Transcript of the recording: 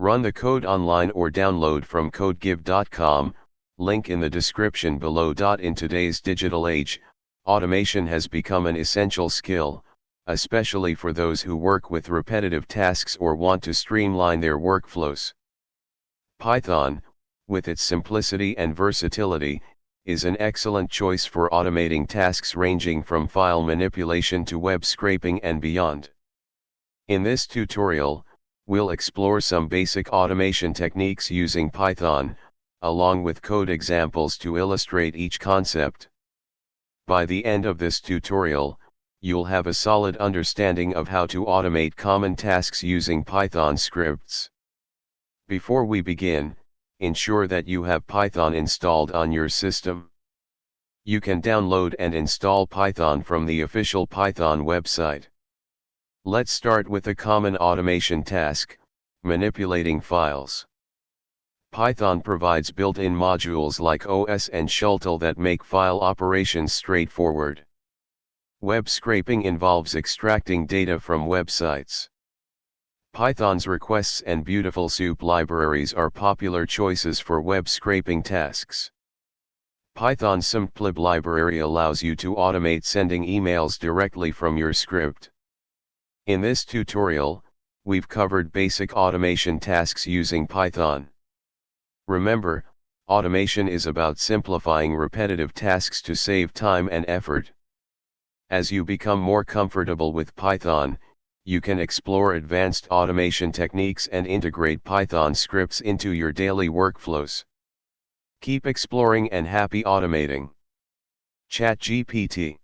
Run the code online or download from codegive.com, link in the description below. In today's digital age, automation has become an essential skill, especially for those who work with repetitive tasks or want to streamline their workflows. Python, with its simplicity and versatility, is an excellent choice for automating tasks ranging from file manipulation to web scraping and beyond. In this tutorial, we'll explore some basic automation techniques using Python, along with code examples to illustrate each concept. By the end of this tutorial, you'll have a solid understanding of how to automate common tasks using Python scripts. Before we begin, ensure that you have Python installed on your system. You can download and install Python from the official Python website. Let's start with a common automation task, manipulating files. Python provides built-in modules like OS and shutil that make file operations straightforward. Web scraping involves extracting data from websites. Python's requests and beautiful soup libraries are popular choices for web scraping tasks. Python's symplib library allows you to automate sending emails directly from your script. In this tutorial, we've covered basic automation tasks using Python. Remember, automation is about simplifying repetitive tasks to save time and effort. As you become more comfortable with Python, you can explore advanced automation techniques and integrate Python scripts into your daily workflows. Keep exploring and happy automating. ChatGPT.